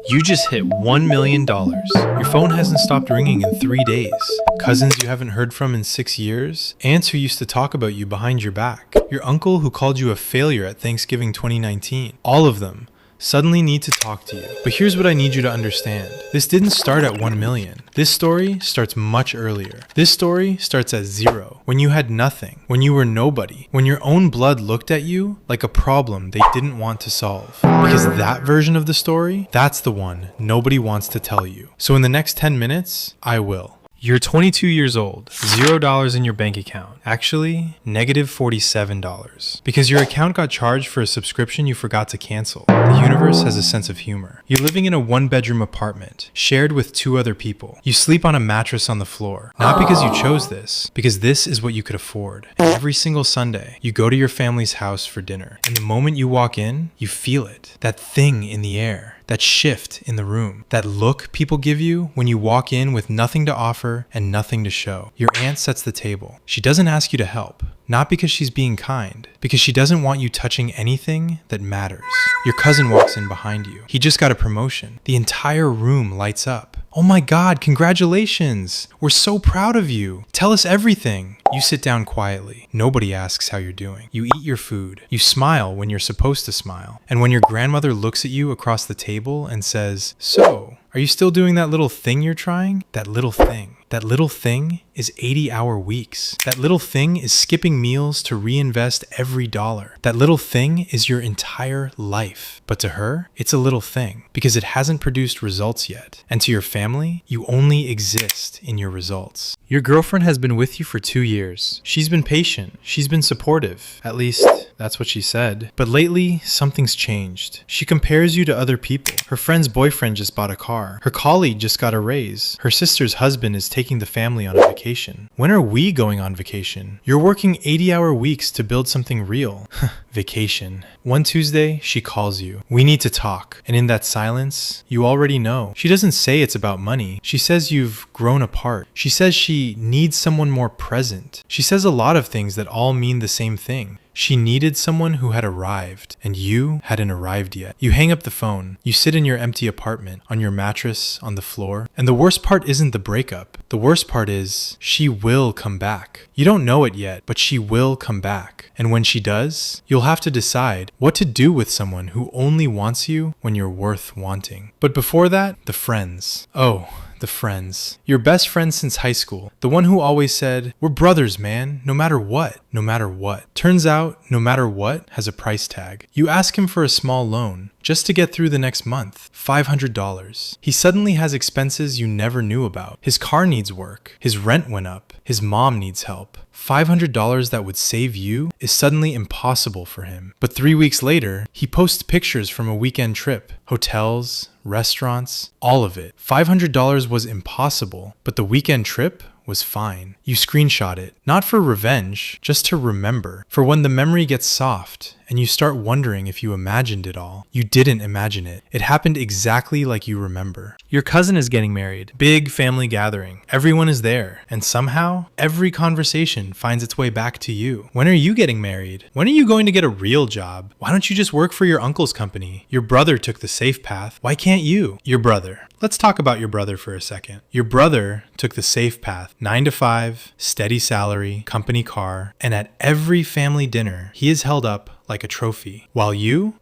You just hit $1 million. Your phone hasn't stopped ringing in 3 days. Cousins you haven't heard from in 6 years. Aunts who used to talk about you behind your back. Your uncle who called you a failure at Thanksgiving 2019. All of them suddenly need to talk to you. But here's what I need you to understand. This didn't start at 1 million. This story starts much earlier. This story starts at 0, when you had nothing, when you were nobody, when your own blood looked at you like a problem they didn't want to solve. Because that version of the story, that's the one nobody wants to tell you. So in the next 10 minutes, I will. You're 22 years old, $0 in your bank account. Actually, negative $47. Because your account got charged for a subscription you forgot to cancel. The universe has a sense of humor. You're living in a 1-bedroom apartment, shared with 2 other people. You sleep on a mattress on the floor. Not because you chose this, because this is what you could afford. And every single Sunday, you go to your family's house for dinner. And the moment you walk in, you feel it. That thing in the air. That shift in the room, that look people give you when you walk in with nothing to offer and nothing to show. Your aunt sets the table. She doesn't ask you to help, not because she's being kind, because she doesn't want you touching anything that matters. Your cousin walks in behind you. He just got a promotion. The entire room lights up. Oh my God, congratulations! We're so proud of you. Tell us everything. You sit down quietly. Nobody asks how you're doing. You eat your food. You smile when you're supposed to smile. And when your grandmother looks at you across the table and says, "So, are you still doing that little thing you're trying?" That little thing. That little thing is 80-hour weeks. That little thing is skipping meals to reinvest every dollar. That little thing is your entire life. But to her, it's a little thing because it hasn't produced results yet. And to your family, you only exist in your results. Your girlfriend has been with you for 2 years. She's been patient. She's been supportive. At least, that's what she said. But lately, something's changed. She compares you to other people. Her friend's boyfriend just bought a car. Her colleague just got a raise. Her sister's husband is taking the family on a vacation. When are we going on vacation? You're working 80-hour weeks to build something real. Vacation. One Tuesday, she calls you. We need to talk. And in that silence, you already know. She doesn't say it's about money. She says you've grown apart. She says she needs someone more present. She says a lot of things that all mean the same thing. She needed someone who had arrived, and you hadn't arrived yet. You hang up the phone. You sit in your empty apartment, on your mattress, on the floor. And the worst part isn't the breakup. The worst part is, she will come back. You don't know it yet, but she will come back. And when she does, you'll have to decide what to do with someone who only wants you when you're worth wanting. But before that, the friends. Oh, the friends. Your best friend since high school. The one who always said, "We're brothers, man, no matter what." No matter what. Turns out, no matter what has a price tag. You ask him for a small loan, just to get through the next month. $500. He suddenly has expenses you never knew about. His car needs work. His rent went up. His mom needs help. $500 that would save you is suddenly impossible for him. But 3 weeks later, he posts pictures from a weekend trip. Hotels, restaurants, all of it. $500 was impossible, but the weekend trip was fine. You screenshot it, not for revenge, just to remember. For when the memory gets soft and you start wondering if you imagined it all. You didn't imagine it. It happened exactly like you remember. Your cousin is getting married. Big family gathering. Everyone is there. And somehow, every conversation finds its way back to you. When are you getting married? When are you going to get a real job? Why don't you just work for your uncle's company? Your brother took the safe path. Why can't you? Your brother. Let's talk about your brother for a second. Your brother took the safe path. 9 to 5, steady salary, company car, and at every family dinner, he is held up like a trophy. While you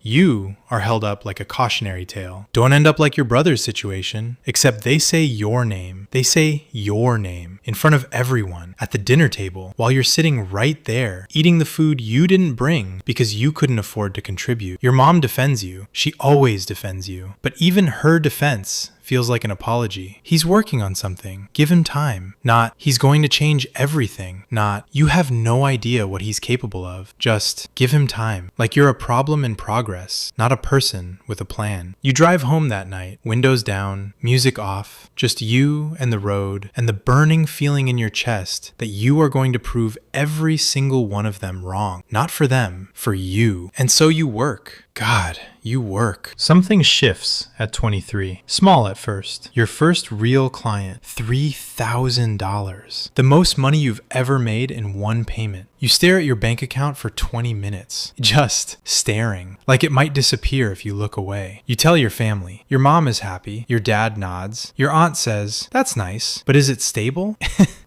are held up like a cautionary tale. Don't end up like your brother's situation, except they say your name. They say your name in front of everyone at the dinner table while you're sitting right there, eating the food you didn't bring because you couldn't afford to contribute. Your mom defends you. She always defends you. But even her defense feels like an apology. He's working on something. Give him time. Not, he's going to change everything. Not, you have no idea what he's capable of. Just give him time. Like you're a problem in progress, not a person with a plan. You drive home that night, windows down, music off, just you and the road, and the burning feeling in your chest that you are going to prove every single one of them wrong. Not for them, for you. And so you work. God, you work. Something shifts at 23. Small at first. Your first real client, $3,000. The most money you've ever made in one payment. You stare at your bank account for 20 minutes, just staring, like it might disappear if you look away. You tell your family. Your mom is happy. Your dad nods. Your aunt says, "That's nice, but is it stable?"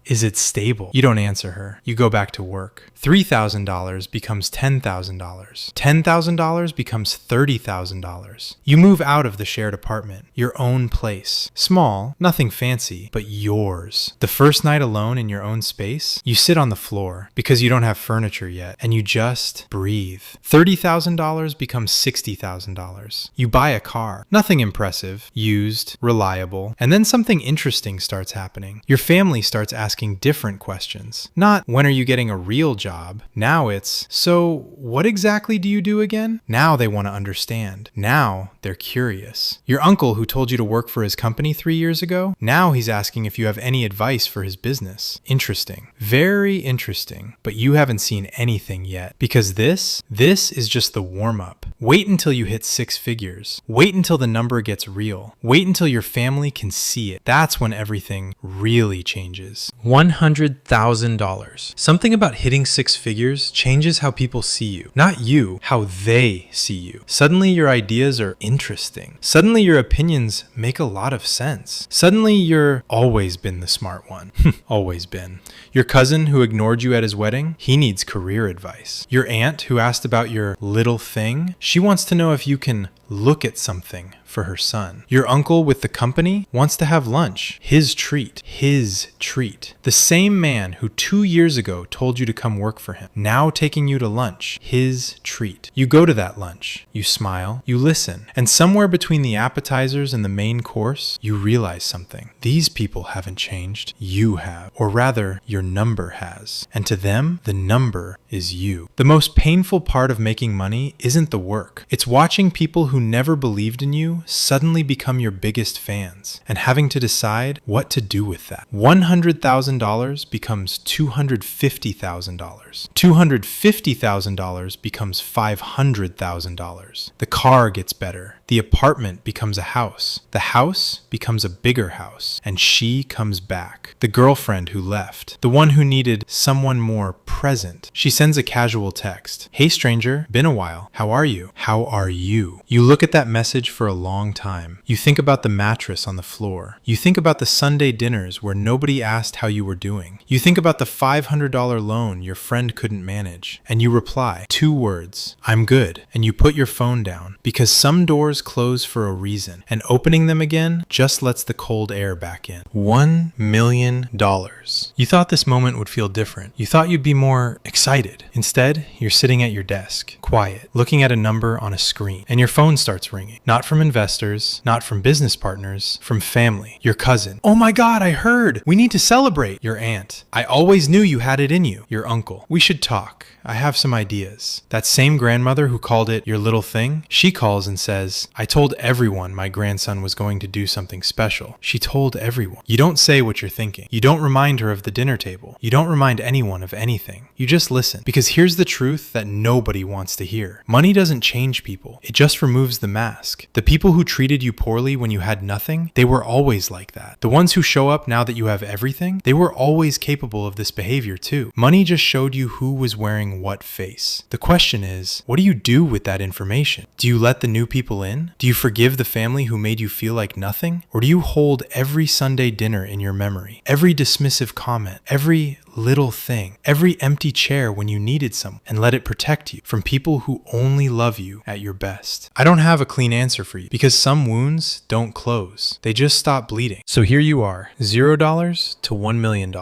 Is it stable? You don't answer her. You go back to work. $3,000 becomes $10,000. $10,000 becomes $30,000. You move out of the shared apartment, your own place. Small, nothing fancy, but yours. The first night alone in your own space, you sit on the floor because you don't have furniture yet, and you just breathe. $30,000 becomes $60,000. You buy a car. Nothing impressive, used, reliable, and then something interesting starts happening. Your family starts asking different questions. Not, when are you getting a real job? Now it's, so what exactly do you do again? Now they want to understand. Now they're curious. Your uncle who told you to work for his company 3 years ago, now he's asking if you have any advice for his business. Interesting. Very interesting. But you haven't seen anything yet, because this is just the warm-up. Wait until you hit 6 figures. Wait until the number gets real. Wait until your family can see it. That's when everything really changes. $100,000. Something about hitting 6 figures changes how people see you. Not you, how they see you. Suddenly your ideas are interesting. Suddenly your opinions make a lot of sense. Suddenly you're always been the smart one. Always been. Your cousin who ignored you at his wedding, he needs career advice. Your aunt who asked about your little thing, she wants to know if you can look at something for her son. Your uncle with the company wants to have lunch. His treat. His treat. The same man who 2 years ago told you to come work for him, now taking you to lunch. His treat. You go to that lunch. You smile. You listen. And somewhere between the appetizers and the main course, you realize something. These people haven't changed. You have. Or rather, your number has. And to them, the number is you. The most painful part of making money isn't the work. It's watching people who never believed in you suddenly become your biggest fans and having to decide what to do with that. $100,000 becomes $250,000. $250,000 becomes $500,000. The car gets better. The apartment becomes a house. The house becomes a bigger house. And she comes back. The girlfriend who left. The one who needed someone more present. She sends a casual text. "Hey stranger, been a while. How are you? How are you?" You look at that message for a long time. You think about the mattress on the floor. You think about the Sunday dinners where nobody asked how you were doing. You think about the $500 loan your friend couldn't manage. And you reply, 2 words, "I'm good." And you put your phone down because some doors close for a reason, and opening them again just lets the cold air back in. $1 million. You thought this moment would feel different. You thought you'd be more excited. Instead, you're sitting at your desk, quiet, looking at a number on a screen, and your phone starts ringing. Not from investors, not from business partners, from family. Your cousin. "Oh my God, I heard. We need to celebrate." Your aunt. "I always knew you had it in you." Your uncle. "We should talk. I have some ideas." That same grandmother who called it your little thing, she calls and says, "I told everyone my grandson was going to do something special." She told everyone. You don't say what you're thinking. You don't remind her of the dinner table. You don't remind anyone of anything. You just listen. Because here's the truth that nobody wants to hear. Money doesn't change people. It just removes the mask. The people who treated you poorly when you had nothing, they were always like that. The ones who show up now that you have everything, they were always capable of this behavior too. Money just showed you who was wearing what face. The question is, what do you do with that information? Do you let the new people in? Do you forgive the family who made you feel like nothing? Or do you hold every Sunday dinner in your memory? Every dismissive comment, every little thing, every empty chair when you needed someone, and let it protect you from people who only love you at your best? I don't have a clean answer for you because some wounds don't close. They just stop bleeding. So here you are, $0 to $1 million.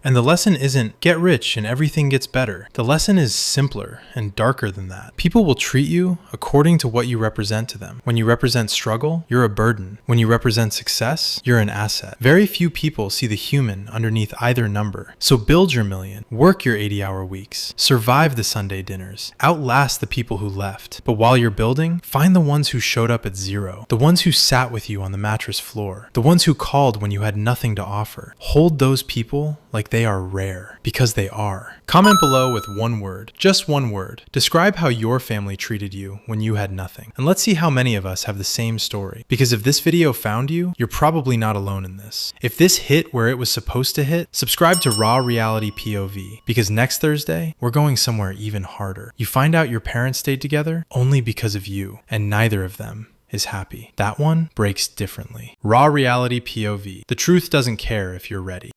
And the lesson isn't get rich and everything gets better. The lesson is simpler and darker than that. People will treat you according to what you represent to them. When you represent struggle, you're a burden. When you represent success, you're an asset. Very few people see the human underneath either number. So build your million, work your 80-hour weeks, survive the Sunday dinners, outlast the people who left. But while you're building, find the ones who showed up at zero, the ones who sat with you on the mattress floor, the ones who called when you had nothing to offer. Hold those people like they are rare, because they are. Comment below with one word, just one word. Describe how your family treated you when you had nothing. And let's see how many of us have the same story. Because if this video found you, you're probably not alone in this. If this hit where it was supposed to hit, subscribe to Raw Reality POV. Because next Thursday, we're going somewhere even harder. You find out your parents stayed together only because of you, and neither of them is happy. That one breaks differently. Raw Reality POV. The truth doesn't care if you're ready.